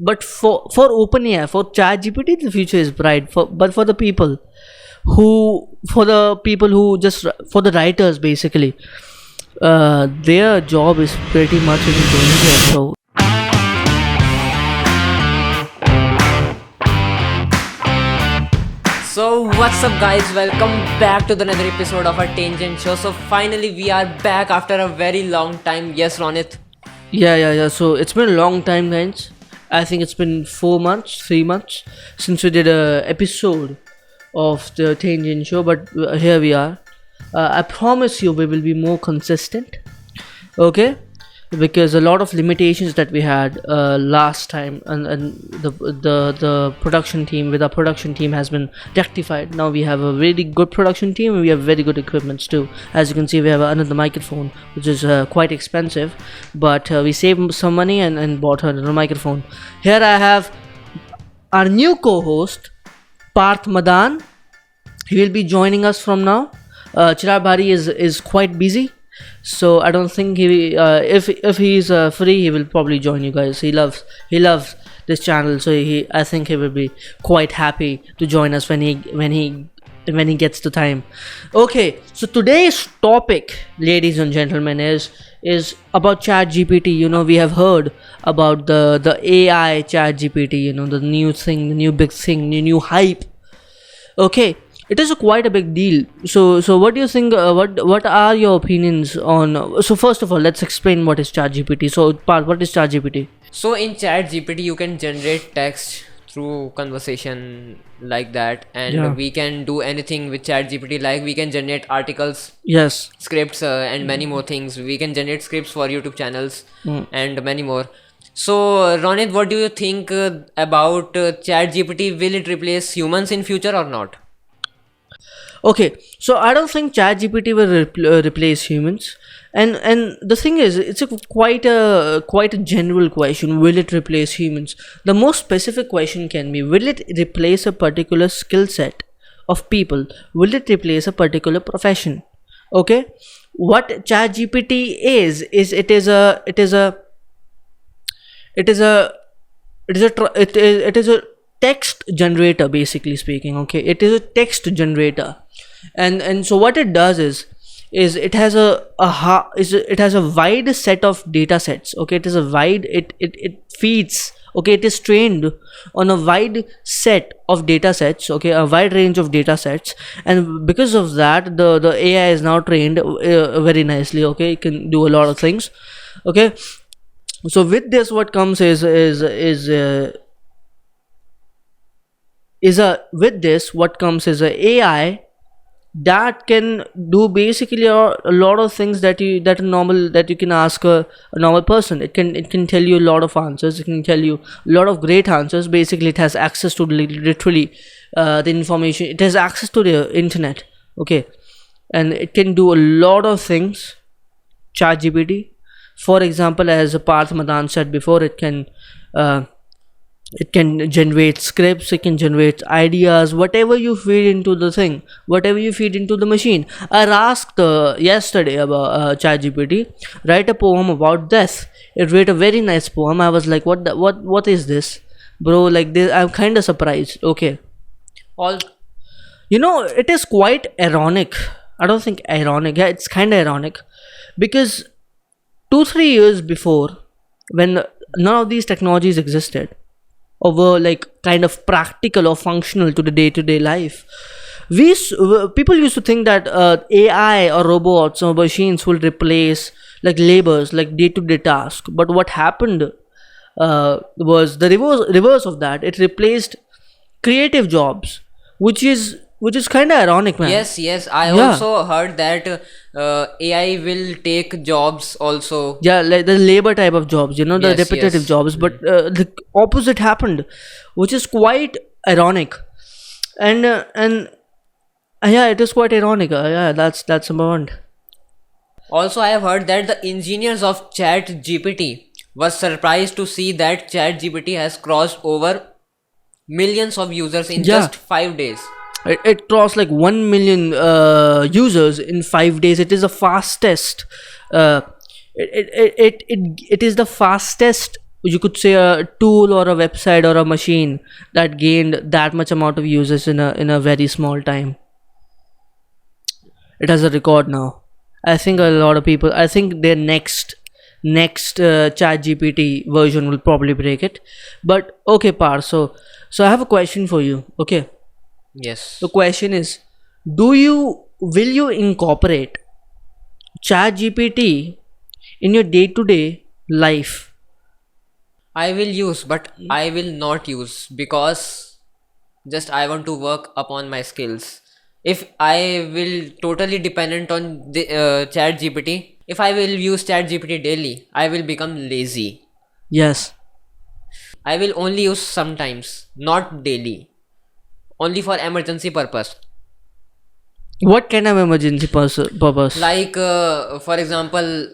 but for OpenAI, for ChatGPT, the future is bright. But for the people who just for the writers basically, their job is pretty much in danger. So So what's up guys, welcome back to another episode of our Tangent Show. So finally we are back after a very long time. Yes, Ronit? yeah. So it's been a long time, guys. I think it's been 3 months since we did a episode of the Tangent Show, but here we are. I promise you we will be more consistent, okay? Because a lot of limitations that we had last time, and the production team with our production team has been rectified. Now we have a really good production team, and we have very good equipments too. As you can see, we have another microphone which is quite expensive, but we saved some money and bought another microphone. Here I have our new co-host Parth Madan. He will be joining us from now. Chirag Bhari is quite busy, so I don't think if he's free, he will probably join you guys. He loves this channel, so I think he will be quite happy to join us when he gets the time. Okay, so today's topic, ladies and gentlemen, is about Chat GPT. You know, we have heard about the AI Chat GPT. You know, the new thing, the new big thing, the new hype. Okay, it is quite a big deal. So what do you think? What are your opinions on? So first of all, let's explain what is ChatGPT. So Parth, what is ChatGPT? So in ChatGPT you can generate text through conversation like that, and Yeah. we can do anything with ChatGPT. Like we can generate articles, Yes. scripts, and many more things. We can generate scripts for YouTube channels and many more. So Ronit, what do you think about ChatGPT? Will it replace humans in future or not? Okay, so I don't think ChatGPT will replace humans, and the thing is, it's quite a general question. Will it replace humans? The most specific question can be: will it replace a particular skill set of people? Will it replace a particular profession? Okay, what ChatGPT is it is a text generator, basically speaking. Okay, it is a text generator, and so what it does is it has it has a wide set of data sets. Okay, it feeds. Okay, it is trained on a wide set of data sets. Okay, a wide range of data sets, and because of that, the AI is now trained very nicely. Okay, it can do a lot of things. Okay, so with this, what comes what comes is a AI that can do basically a lot of things that you can ask a normal person. It can tell you a lot of answers. It can tell you a lot of great answers. Basically, it has access to literally the information. It has access to the internet. Okay, and it can do a lot of things. ChatGPT, for example, as Parth Madan said before, it can generate scripts, it can generate ideas, whatever you feed into the thing, whatever you feed into the machine. I asked yesterday about ChatGPT, write a poem about death. It wrote a very nice poem. I was like, what is this, bro? Like this, I'm kind of surprised. Okay, All you know, it is quite ironic. I don't think ironic. Yeah, it's kind of ironic because 2-3 years before, when none of these technologies existed or were like kind of practical or functional to the day-to-day life, people used to think that AI or robots or machines will replace like labors, like day-to-day tasks. But what happened was the reverse of that. It replaced creative jobs, which is kind of ironic, man. yes, I Yeah. also heard that AI will take jobs also. Yeah, like the labor type of jobs, you know, the Yes, repetitive yes. jobs. But the opposite happened, which is quite ironic. And yeah, it is quite ironic. Yeah, that's important. Also, I have heard that the engineers of ChatGPT was surprised to see that ChatGPT has crossed over millions of users in Yeah. just 5 days. It crossed like 1 million users in 5 days. It is the fastest. It is the fastest you could say a tool or a website or a machine that gained that much amount of users in a very small time. It has a record now. I think a lot of people, I think their next chat gpt version will probably break it. But okay, par, so I have a question for you. Okay, the Yes. question is, will you incorporate chat gpt in your day-to-day life? I will use, but I will not use because just I want to work upon my skills. If I will totally dependent on the chat GPT, if I will use chat GPT daily, I will become lazy. Yes. I will only use sometimes, not daily, only for emergency purpose. What kind of emergency purpose? Like for example,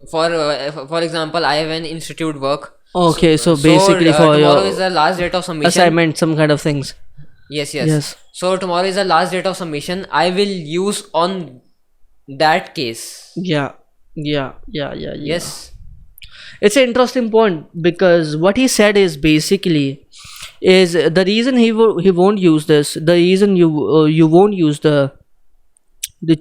for example, I have an institute work. Okay, so So basically for tomorrow is your the last date of submission. assignment, some kind of things. Yes, yes. Yes. So tomorrow is the last date of submission. I will use on that case. Yeah. Yeah. Yes. It's an interesting point because what he said is basically is the reason he won't use this. The reason you won't use the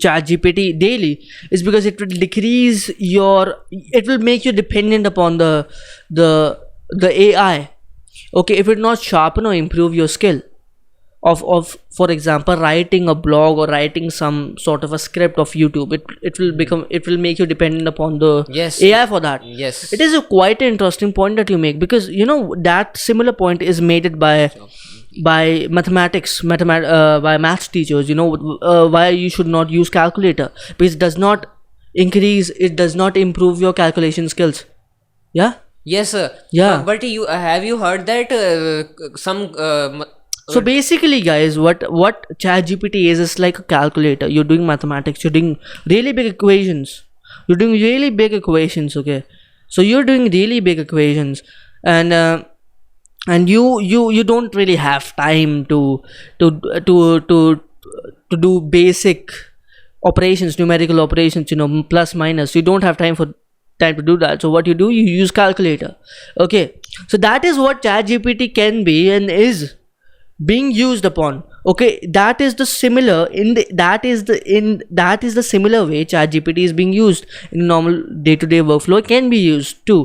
chat gpt daily is because it will decrease your, it will make you dependent upon the the ai. Okay, if it not sharpen or improve your skill of for example writing a blog or writing some sort of a script of youtube, it will become, it will make you dependent upon the Yes. ai for that. It Yes. is a quite an interesting point that you make, because you know that similar point is made it by by maths teachers, you know, why you should not use calculator, because it does not increase, it does not improve your calculation skills. Yeah. Yes. Yeah. But you have you heard that some So basically, guys, what ChatGPT is like a calculator. You're doing mathematics. You're doing really big equations. You're doing really big equations. Okay, so you're doing really big equations, and you don't really have time to to to to do basic operations, numerical operations. You know, plus minus. You don't have time to do that. So what you do, you use calculator. Okay, so that is what ChatGPT can be and is being used upon. Okay, that is the similar in the that is the similar way chat gpt is being used in normal day-to-day workflow. It can be used too.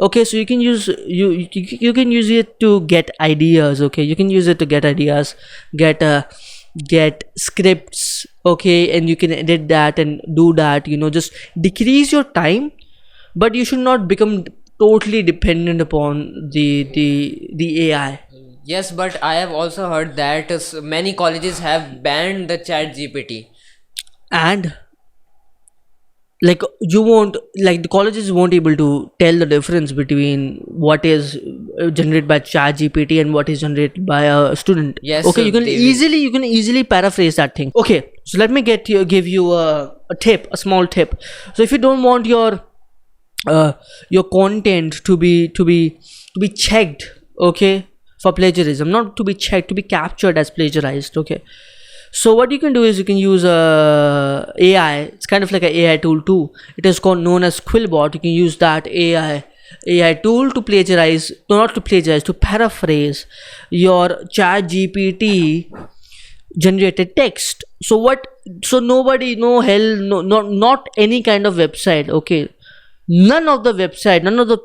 Okay, so you can use you can use it to get ideas. Okay, you can use it to get ideas, get get scripts. Okay, and you can edit that and do that, you know, just decrease your time. But you should not become totally dependent upon the ai. yes, but I have also heard that many colleges have banned the chat GPT. And like you won't, like the colleges won't able to tell the difference between what is generated by chat gpt and what is generated by a student. Yes, Okay, they will. you can easily paraphrase that thing. Okay, so let me give you a tip, a small tip. So if you don't want your content to be checked, okay, for plagiarism, not to be checked, to be captured as plagiarized. Okay, so what you can do is you can use ai. It's kind of like an ai tool too. It is called known as quillbot. You can use that ai tool to plagiarize, no, not to plagiarize, to paraphrase your chat gpt generated text. So what, so nobody, no hell, no, not any kind of website. Okay, none of the website, none of the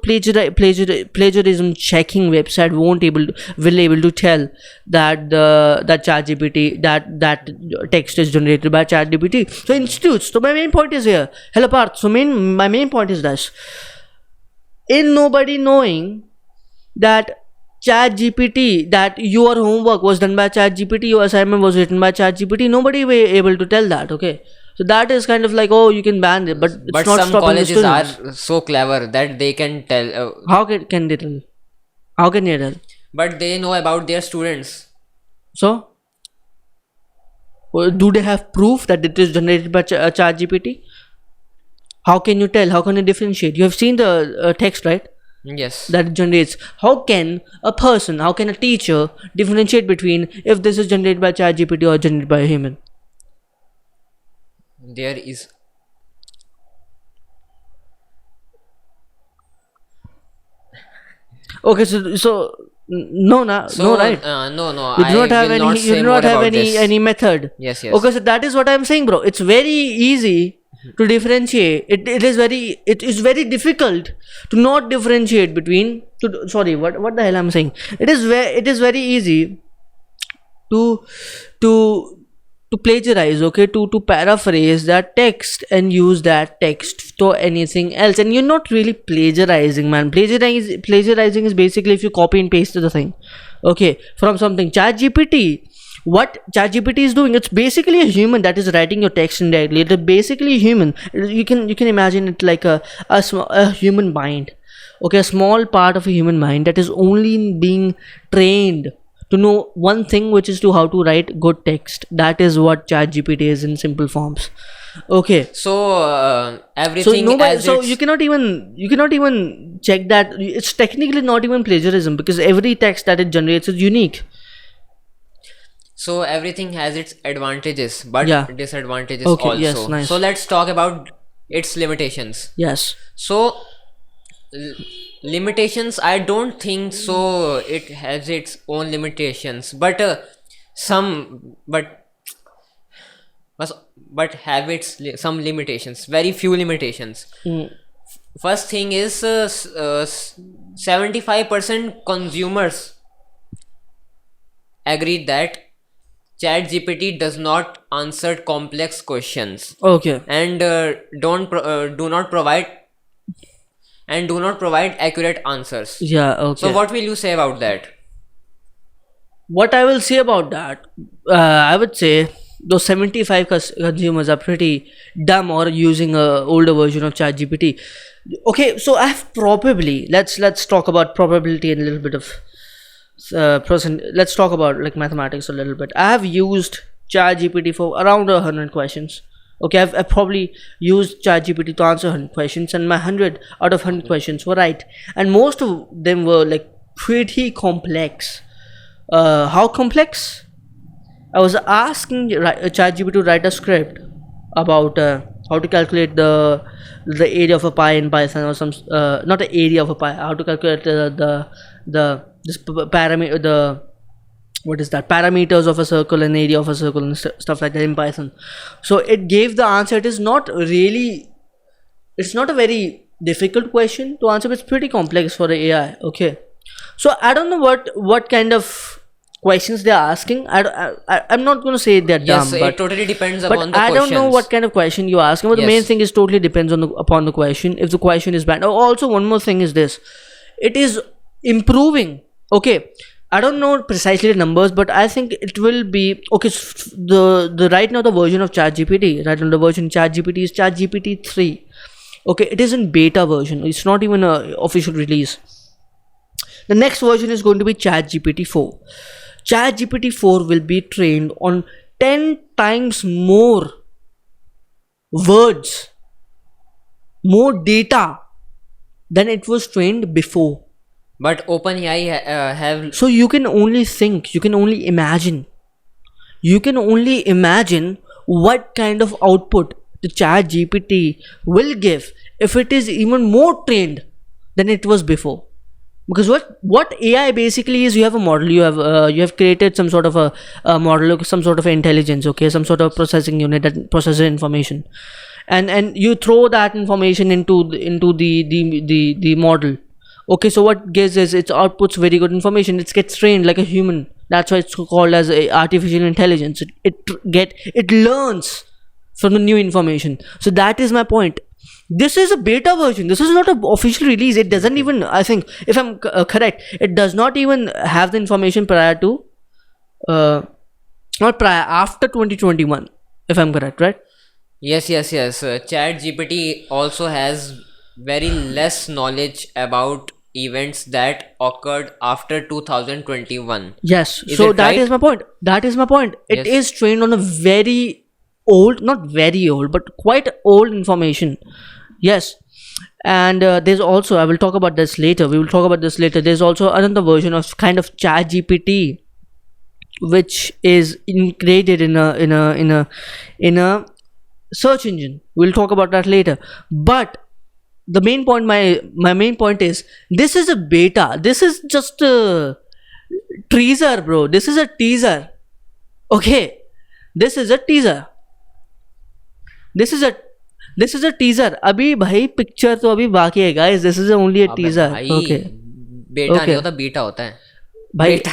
plagiarism checking website will able to tell that that chat gpt, that text is generated by chat gpt. So institutes, so my main point is here, hello Parth. So my main point is this: in nobody knowing that chat gpt, that your homework was done by chat gpt, your assignment was written by chat gpt, nobody were able to tell that. Okay, so that is kind of like, oh, you can ban it, but it's But not some stopping the colleges are students. so clever that they can tell, How can they tell? How can they tell? but they know about their students. So do they have proof that it is generated by chat gpt? How can you tell? How can you differentiate? You have seen the text, right, Yes, that it generates. How can a person, how can a teacher differentiate between if this is generated by chat gpt or generated by a human? there is. Okay, no, no, So right? no, You do not I have will not you say do more not have about this. any method. Yes, Okay, yes. so that is what I'm saying, bro. It's very easy to differentiate. It is very difficult to not differentiate between. Sorry, what the hell I'm saying? It is very easy to to to plagiarize, okay, to paraphrase that text and use that text to anything else, and you're not really plagiarizing, man. Plagiarizing is basically if you copy and paste the thing, okay, from something. Chat gpt, what chat gpt is doing, it's basically a human that is writing your text indirectly. It's basically a human. You can imagine it like a human mind, okay, a small part of a human mind that is only being trained to know one thing, which is to how to write good text. That is what chat gpt is in simple forms. Okay, So so everything nobody, as so it's you cannot even check that. It's technically not even plagiarism because every text that it generates is unique. so everything has its advantages Yeah. but disadvantages Okay, yes, also. So nice. let's talk about its limitations. Yes. So l- limitations, I don't think so. It has its own limitations, but some but have its some limitations. Very few limitations. Mm. First thing is 75% consumers agreed that ChatGPT does not answer complex questions Okay. and don't do not provide accurate answers. Yeah. So Okay. what will you say about that? What I will say about that, I would say those 75 consumers are pretty dumb or using a older version of ChatGPT. Okay, so I've probably, let's talk about probability and a little bit of percent. Let's talk about like mathematics a little bit. I have used ChatGPT for around 100 questions. Okay, I've probably used ChatGPT to answer 100 questions, and my 100 out of 100 Okay. questions were right, and most of them were like pretty complex. How complex? I was asking ChatGPT to write a script about how to calculate the area of a pie in Python, or some not the area of a pie. How to calculate the this parameter, the what is that, parameters of a circle and area of a circle and stuff like that in Python. So it gave the answer. It is not really, it's not a very difficult question to answer, but it's pretty complex for the AI. Okay, so I don't know what kind of questions they're asking. I'm not going to say they're Yes, dumb, it totally depends but upon the I don't know what questions. kind of question you're asking. But the main Yes. thing is totally depends on upon the question. If the question is bad. Oh, also one more thing is this: it is improving. Okay, I don't know precisely the numbers, but I think it will be okay. The right now the version of ChatGPT, right now the version ChatGPT is ChatGPT 3. Okay, it is in beta version. It's not even a official release. The next version is going to be ChatGPT 4. ChatGPT 4 will be trained on 10 times more words, more data than it was trained before. But OpenAI have So you can only think, you can only imagine, you can only imagine what kind of output the ChatGPT will give if it is even more trained than it was before. Because what AI basically is, you have a model, you have created some sort of a model, some sort of intelligence, okay, some sort of processing unit that processes information, and you throw that information into the model. Okay, so what gives is it outputs very good information. It gets trained like a human. That's why it's called as a artificial intelligence. It learns from the new information. So that is my point. This is a beta version. This is not an official release. It doesn't okay. even, I think, if I'm correct, it does not even have the information prior to, uh, not prior, after 2021, if I'm correct, right? Yes. ChatGPT also has very less knowledge about events that occurred after 2021. Yes. Is So it that is right? my point. That is my point. It Yes. is trained on a very old, not very old, but quite old information. Yes. And there's also, I will talk about this later. We will talk about this later. There's also another version of kind of Chat GPT, which is integrated in a search engine. We'll talk about that later. But the main point, my main point is, this is a beta. This is just a teaser, bro. This is a teaser. Okay, this is a teaser. This is a this is a teaser. अभी भाई picture तो अभी बाकी है guys. This is only a अबे teaser. भाई Okay. बेटा Okay. नहीं होता, बीटा होता है. भाई बेटा.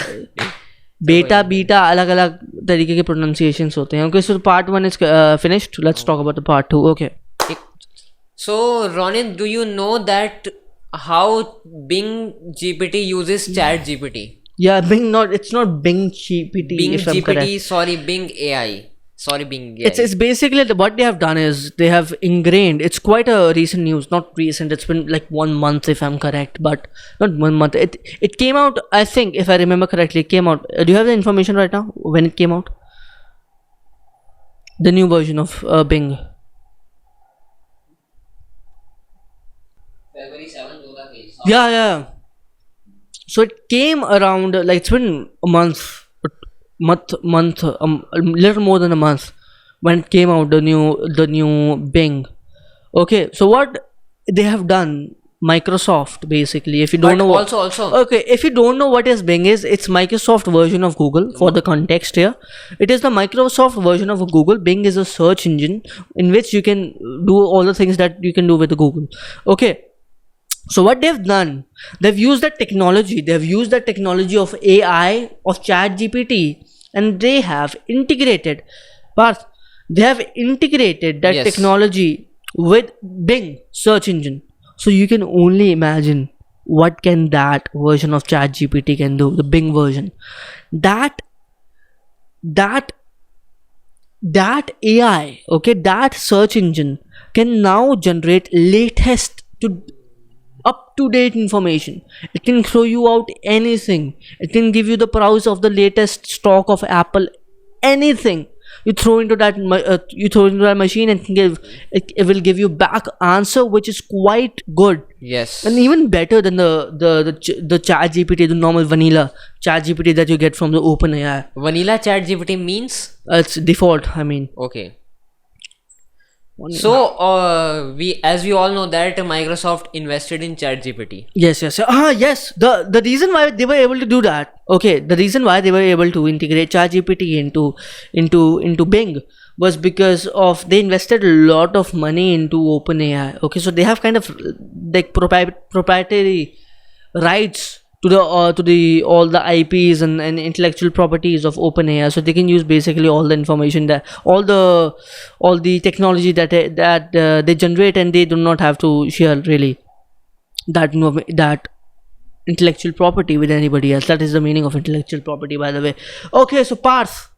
बेटा बीटा अलग अलग तरीके के प्रोनाउंसिएशंस होते हैं. Okay, so part 1 is finished. Let's talk about the part 2. Okay. So Ronin, do you know that how Bing GPT uses Chat GPT? Yeah, Bing not. It's not Bing GPT. Bing if I'm correct. GPT, sorry, Bing AI. Sorry, Bing AI. It's basically what they have done is they have ingrained. It's quite a recent news, not recent. It's been like 1 month if I'm correct, but not 1 month. It came out. I think if I remember correctly, it came out. Do you have the information right now when it came out? The new version of Bing. February 7th होगा कि Yeah. So it came around like it's been a month, a little more than a month when it came out, the new Bing. Okay, so what they have done, Microsoft basically. If you don't But know, also okay, if you don't know what is Bing is, it's Microsoft version of Google. For the context here, it is the Microsoft version of Google. Bing is a search engine in which you can do all the things that you can do with Google. Okay. So what they've done, they've used that technology. They've used the technology of AI, of Chat GPT, and they have integrated, Parth, they have integrated that Yes. technology with Bing search engine. So you can only imagine what can that version of Chat GPT can do, the Bing version. That AI, okay, that search engine can now generate latest to up to date information. It can throw you out anything. It can give you the price of the latest stock of Apple, anything you throw into that machine, and it will give you back answer which is quite good, yes. and even better than the Chat GPT, the normal vanilla Chat GPT that you get from the OpenAI. Vanilla Chat GPT means It's default, I mean. okay. So as we all know that Microsoft invested in Chat GPT. Yes. Yes. The reason why they were able to do that, okay, the reason why they were able to integrate ChatGPT into Bing was because of they invested a lot of money into OpenAI. Okay, so they have kind of like proprietary rights to the all the IPs and intellectual properties of OpenAI, so they can use basically all the information, that all the technology that they generate, and they do not have to share really that intellectual property with anybody else. That is the meaning of intellectual property, by the way. Okay, so Parth,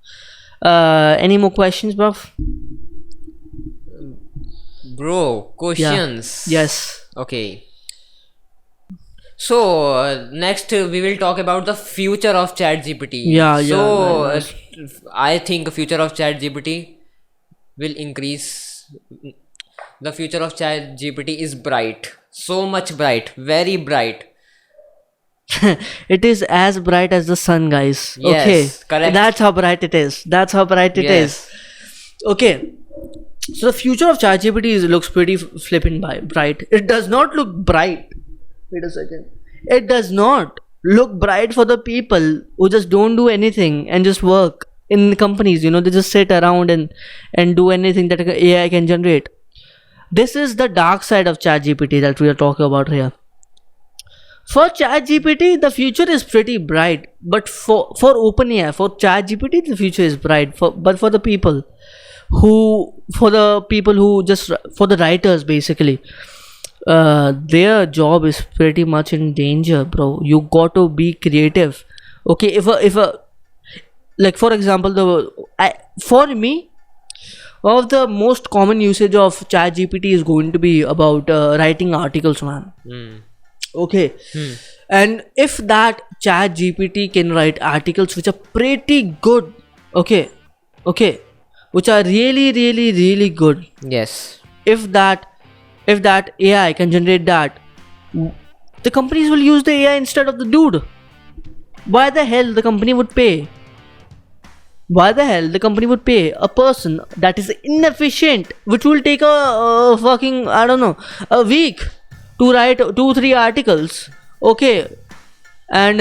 any more questions, bruv? Bro, questions. Yes. Okay. So next we will talk about the future of ChatGPT. So nice. I think future of ChatGPT will increase. The future of ChatGPT is bright, so much bright, very bright. It is as bright as the sun, guys. Yes, Okay, correct. that's how bright it is. Yes. Okay, so the future of ChatGPT looks pretty flippin' bright. It does not look bright. Wait a second. It does not look bright for the people who just don't do anything and just work in companies. They just sit around and do anything that AI can generate. This is the dark side of ChatGPT that we are talking about here. For ChatGPT, the future is pretty bright, but for OpenAI, for ChatGPT, the future is bright. But for the people for the writers basically, their job is pretty much in danger, bro. You got to be creative. Okay, if a like for example, for me, one of the most common usage of ChatGPT is going to be about writing articles, man. Okay, and if that ChatGPT can write articles which are pretty good, okay, which are really, really, really good. Yes. If that AI can generate that, the companies will use the AI instead of the dude. Why the hell the company would pay? Why the hell the company would pay a person that is inefficient, which will take a fucking, I don't know, a week to write 2-3 articles. Okay, and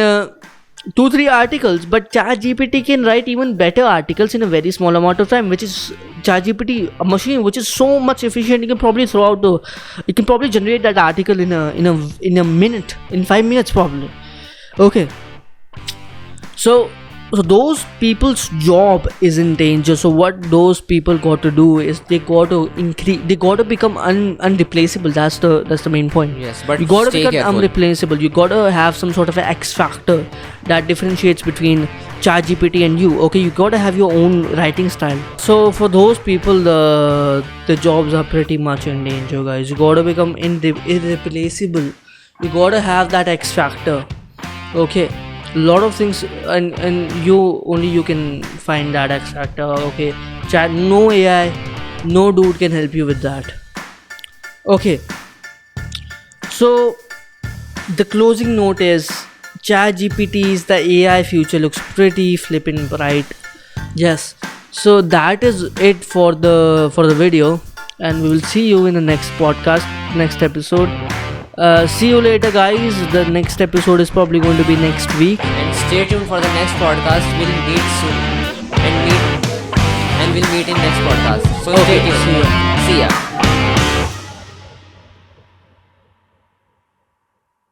2-3 articles, but ChatGPT can write even better articles in a very small amount of time, which is ChatGPT, a machine which is so much efficient. You can probably you can probably generate that article in a minute, in 5 minutes probably. Okay, so those people's job is in danger. So what those people got to do is they got to become unreplaceable. That's the main point. Yes, but You got to stay become careful. unreplaceable. You got to have some sort of an X factor that differentiates between ChatGPT and you. Okay, you got to have your own writing style. So for those people, the jobs are pretty much in danger, guys. You got to become irreplaceable. You got to have that X factor. Okay, a lot of things, and you can find that X factor. Okay, chat, no AI, no dude can help you with that. Okay, so the closing note is ChatGPT's the AI future looks pretty flippin' bright. Yes, so that is it for the video, and we will see you in the next podcast, next episode. See you later, guys. The next episode is probably going to be next week. And stay tuned for the next podcast. We'll meet soon. And we'll meet in next podcast. So Okay, stay tuned. see ya. See ya.